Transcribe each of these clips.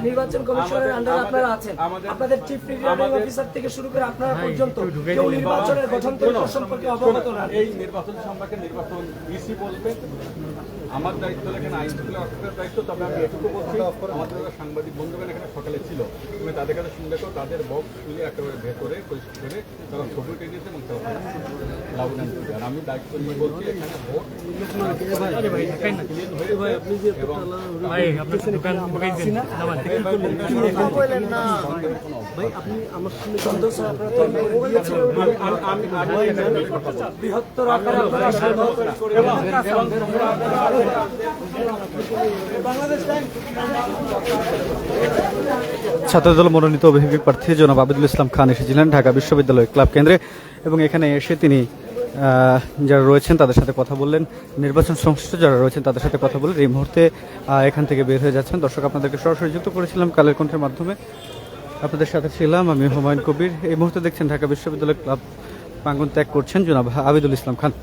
নির্বাচন কমিশনের আন্ডারে আপনারা আছেন, আপনাদের চিফ রিটার্নিং অফিসার থেকে শুরু করে আপনারা পর্যন্ত কেউ নির্বাচনের গঠন সম্পর্কে অবগত না। এই নির্বাচন সম্পর্কে নির্বাচন ইসি বলবে, আমার দায়িত্ব এখানে আইন শৃঙ্খলা রক্ষার দায়িত্ব। তবে আমি এটুকু বলছি, আমাদের সাংবাদিক বন্ধুগণ এখানে সকালে ছিল, তুমি তাদের কাছে শুনলে তো তাদের বক্স শুনে একেবারে ভেতরে পরিষ্কার করে তারা ছবি উঠে দিয়েছে এবং তারা লাউডেন দিচ্ছে। আর আমি দায়িত্ব নিয়ে বলছি এখানে ভোট বৃহত্তর ছাত্রদল মনোনীত অভিভাবক প্রার্থী জনাব আবিদুল ইসলাম খান এসেছিলেন ঢাকা বিশ্ববিদ্যালয় ক্লাব কেন্দ্রে এবং এখানে এসে তিনি যারা রয়েছেন তাদের সাথে কথা বললেন, নির্বাচন সংশ্লিষ্ট যারা রয়েছেন তাদের সাথে কথা বললেন। এই মুহূর্তে এখান থেকে বের হয়ে যাচ্ছেন। দর্শক, আপনাদেরকে সরাসরি যুক্ত করেছিলাম কালের কণ্ঠের মাধ্যমে, আপনাদের সাথে ছিলাম আমি হুমায়ুন কবির। এই মুহূর্তে দেখছেন ঢাকা বিশ্ববিদ্যালয় ক্লাব প্রাঙ্গণ ত্যাগ করছেন জনাব আবিদুল ইসলাম খান।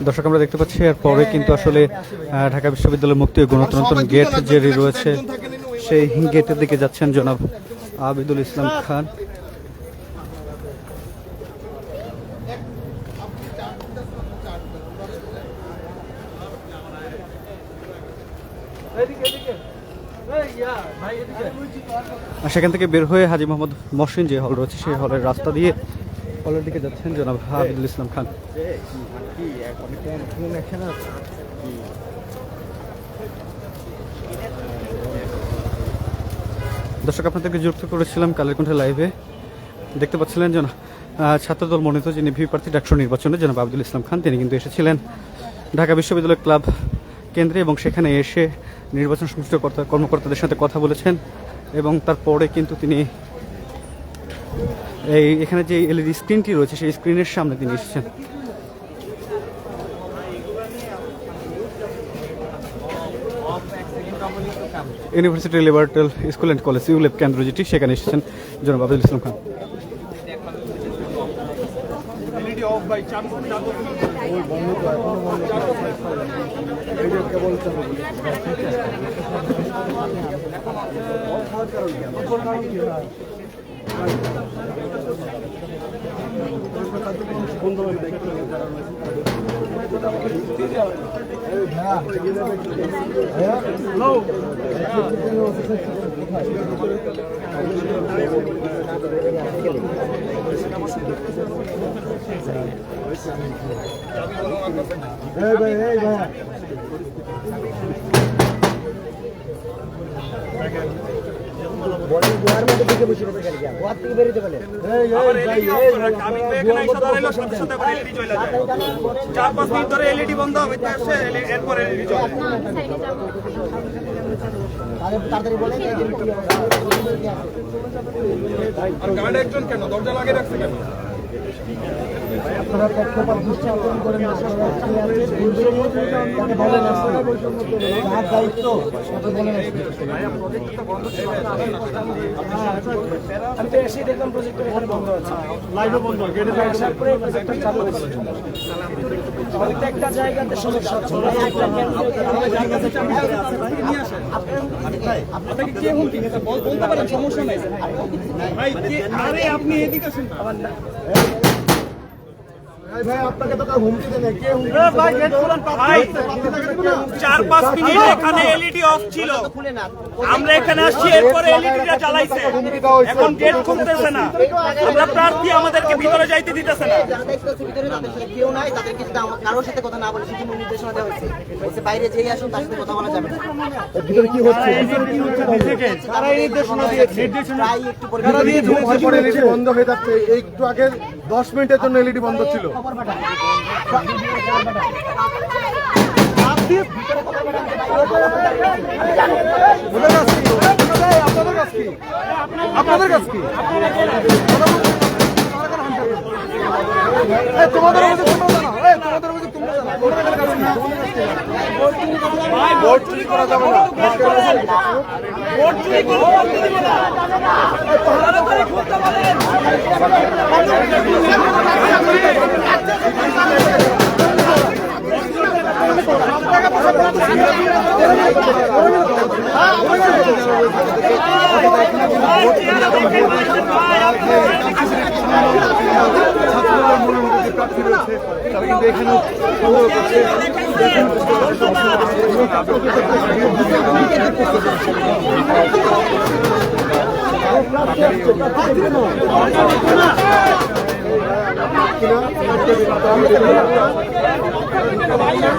দর্শক, আমরা দেখতে পাচ্ছি এরপরে কিন্তু আসলে ঢাকা বিশ্ববিদ্যালয় মুক্তি ও গণতন্ত্র গেট যে রয়েছে সেই গেটের দিকে যাচ্ছেন জনাব আবিদুল ইসলাম খান। সেখান থেকে বের হয়ে হাজী মোহাম্মদ মহসিন যে হল রয়েছে সেই হলের রাস্তা দিয়ে হলের দিকে যাচ্ছেন জনাব আবিদুল ইসলাম খান। দর্শক, আপনাদেরকে যুক্ত করেছিলাম কালের কণ্ঠে লাইভে। দেখতে পাচ্ছিলেন যেন ছাত্রদল মনোনীত যিনি ভিপি প্রার্থী ডাকসু নির্বাচনে জনাব আবিদুল ইসলাম খান, তিনি কিন্তু এসেছিলেন ঢাকা বিশ্ববিদ্যালয় ক্লাব কেন্দ্রে এবং সেখানে এসে নির্বাচন সংশ্লিষ্ট কর্মকর্তাদের সাথে কথা বলেছেন এবং তারপরে কিন্তু তিনি এখানে যে এলইডি স্ক্রিনটি রয়েছে সেই স্ক্রিনের সামনে তিনি এসেছেন। ইউনিভার্সিটি লিবার্টাল স্কুল অ্যান্ড কলেজ ইউলেব কেন্দ্র যেটি, সেখানে এসেছেন জনাব আবিদুল ইসলাম খান। একজন কেন দরজা লাগিয়ে রাখছে কেন? আপনারা পক্ষপাত দৃষ্টি আকর্ষণ করেন না, দায়িত্ব আমি তো এসে দেখলাম প্রজেক্টর এখানে বন্ধ আছে, লাইভও বন্ধ, গেটে আসার পরে প্রজেক্টর চালু হয়েছে। প্রত্যেকটা জায়গাতে সমস্যা হচ্ছে। আপনাকে কে হুমকি বলতে পারেন, সমস্যা নাই ভাই। আরে আপনি এদিকে আসুন। ভাই আপনাকে তো হুমকি দেন, কে হুমকি? ভাই গেট খুলেন, ভাই 4-5 মিনিট এখানে এলইডি অফ ছিল, আমরা এখানে আসছি, এরপরে এলইডিটা জ্বালাইছে, এখন গেট খুলতেছে না। আমরা প্রার্থী, আমাদেরকে ভিতরে যাইতে দিতেছে না। যারা দেখতেছে ভিতরে তাদের সাথে কেউ নাই, তাদেরকে যদি কারোর সাথে কথা না বলে সেজন্য নির্দেশনা দেওয়া হয়েছে, বলছে বাইরে যেই আসুন তার সাথে কথা বলা যাবে না। ভিতরে কি হচ্ছে? তারা এই নির্দেশনা দিয়েছে, প্রায় একটু পরে এলইডি বন্ধ হয়ে যাচ্ছে। একটু আগে 10 মিনিটের জন্য এলইডি বন্ধ ছিল। আপনাদের কাছে কি? তোমাদের অভিযোগ তোমরা জানাও, তোমাদের অভিযোগ তোমরা জানাও। ভোট চুরি করা যাবে না। ভোট চুরি করে করতে দিব না। তাড়াতাড়ি খুলতে বলেন। ছাত্রদের মনের মধ্যে যে প্রার্থী রয়েছে তারা কিন্তু এখানেও সংগ্রহ করছে।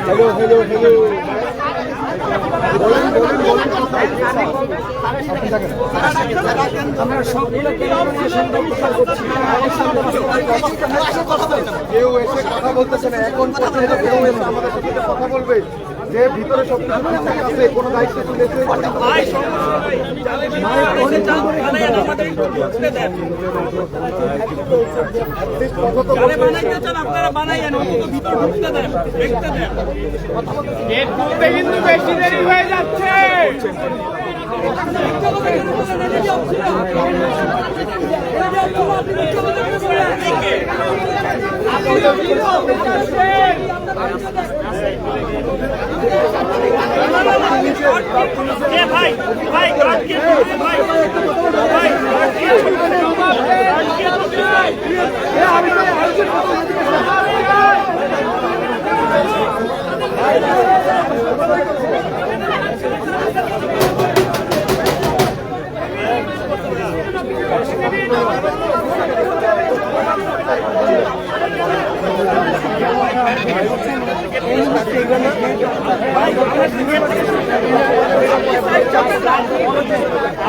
হ্যালো হ্যালো হ্যালো আমরা সবগুলো কেউ এসে কথা বলতেছে না। এখন পর্যন্ত কেউ এসে আমাদের সাথে কথা বলবে যে ভিতরে সব কিছু ঠিকঠাক আছে, কোনো দায়িত্ব তুলেছে ভাই আমাদের একটু ঢুকতে দেন। যারা বানাইতে চান আপনারা বানাইয়েন, অন্তত ভিতরে ঢুকতে দেন, দেখতে দেন। গেট খুলতে কিন্তু বেশি দেরি হয়ে যাচ্ছে। ভাই ভাই ভাই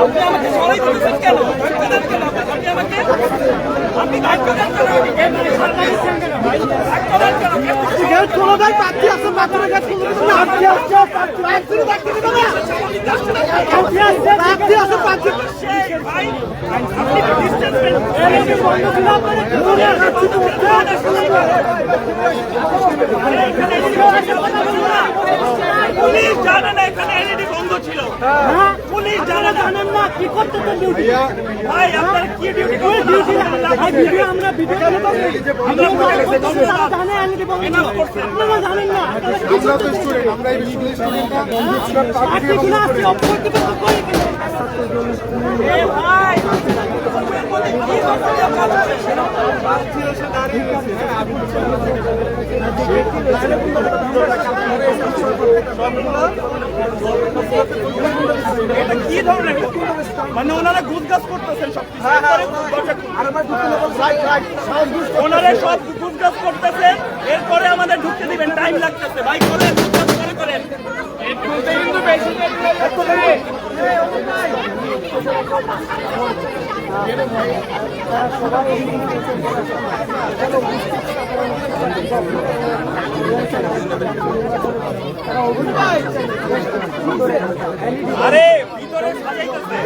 আপনি আমাকে সরাই দিয়েছেন কেন? আপনি দায়িত্ব দেন কেন? গেট খোলা দেয়, প্রার্থী আছে, প্রার্থীরা গেট খুলতে দিবে না। প্রার্থী আসছে, প্রার্থীরা দেখতে দিবে না। প্রার্থী আসছে, প্রার্থী আছে, প্রার্থী ভাই আপনি তো ডিসটেন্স মেইনটেইন বন্ধ ছিল আপনারা কি করে রাখছি তো পুলিশ জানে না এখানে এলইডি বন্ধ ছিল। পুলিশ জানেন না কি করতেছেন ডিউটি। ভাই আপনারা কি ডিউটি করেন? ডিউটি ভাই ভিডিও আমরা ভিডিও জানে এলইডি বন্ধ ছিল। আপনারা জানেন না। আমরা তো স্টুডেন্ট, আমরা এই বিশ্ববিদ্যালয়ের স্টুডেন্ট আপনি কি না আপনি অপরাধী তো কই কেন? এ ভাই কি করতে যাচ্ছেন? প্রার্থী এসে দাঁড়িয়ে আছে। এটা কি ধরনের মানে ওনারা গুজগাছ করতেছেন সব ওনারা সব গুজগাছ করতেছে, এরপরে আমাদের ঢুকতে দিবেন, টাইম লাগতেছে। ভাই করেন গুজগাছ করেন কিন্তু বেশি আরে ভিতরে সাজাইতেছে।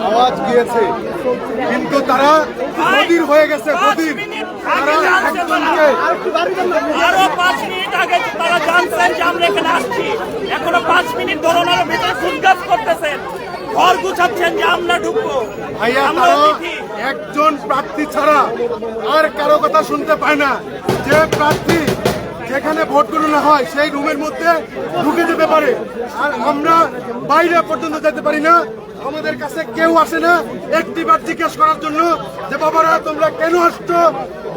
আওয়াজ গিয়েছে, কিন্তু তারা বধির হয়ে গেছে। বধির তারা একজনকে আরো 5 মিনিট আগে তারা জানছেন যে আমরা এখানে আসছি, এখনো 5 মিনিট ধরে ওনারা ভেতরে ফুটগাছ করতেছেন, ঘর গুছাচ্ছেন যে আমরা ঢুকবো। ভাইয়া আমরা তারা অতিথি। একজন প্রার্থী ছাড়া আর কারো কথা শুনতে পায় না। যে প্রার্থী যেখানে ভোট গণনা হয় সেই রুমের মধ্যে ঢুকে যেতে পারে, আর আমরা বাইরে পর্যন্ত যেতে পারি না। আমাদের কাছে কেউ আসে না একটিবার জিজ্ঞেস করার জন্য যে বাবারা তোমরা কেন আসছো,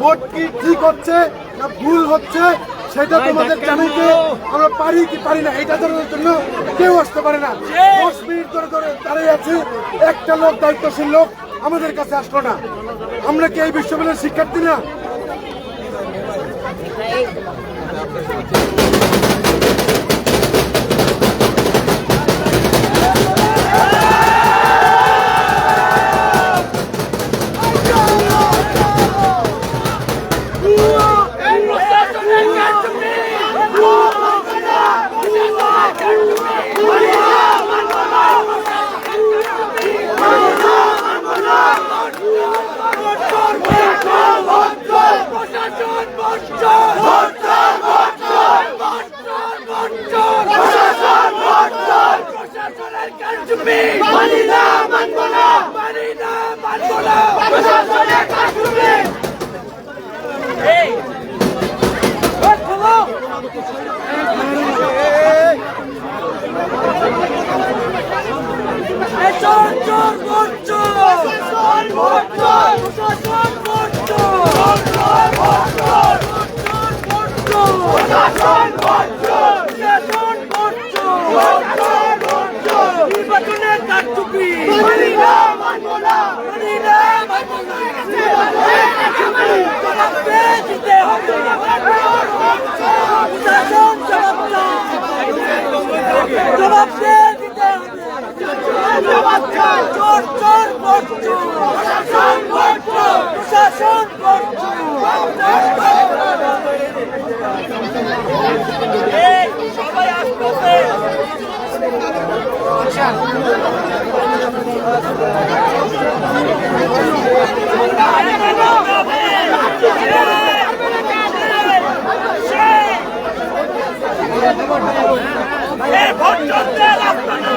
ভোট কি ঠিক হচ্ছে না ভুল হচ্ছে সেটা তোমাদের জানাইতে আমরা পারি কি পারি না এটা জানানোর জন্য কেউ আসতে পারে না। 10 মিনিট ধরে ধরে দাঁড়িয়ে আছে, একটা লোক দায়িত্বশীল লোক আমাদের কাছে আসলো না। আমরা কি এই বিশ্ববিদ্যালয়ের শিক্ষার্থী না? কারচুপি মানি না মানব না মানি না মানব না প্রশাসনের কারচুপি এই চলো চোর চোর ভোট চোর চোর ভোট চোর প্রশাসন ভোট চোর চোর ভোট চোর ভোট চোর প্রশাসন ভোট চোর প্রশাসন ভোট চোর ভোট চোর নির্বাচনের কারচুপি মানি না মানব না মানি না মানব না জবাব দিতে হবে প্রশাসন জবাব দিতে হবে চোর চোর ভোট চোর প্রশাসন ভোট চোর প্রশাসন ভোট সবাই আসতেছে ভোট চলতে রাস্তা না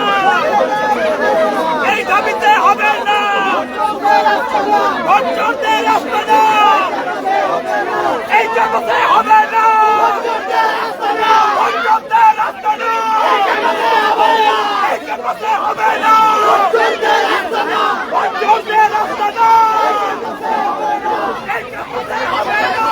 এই দাবিতে হবে না ভোট চলতে রাস্তা না এই জগতে হবে না ভোট চলতে রাস্তা না এই জগতে হবে না ভোট চলতে রাস্তা না ভোট চলতে রাস্তা না এই জগতে হবে না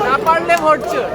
না পারলে ভোট চোর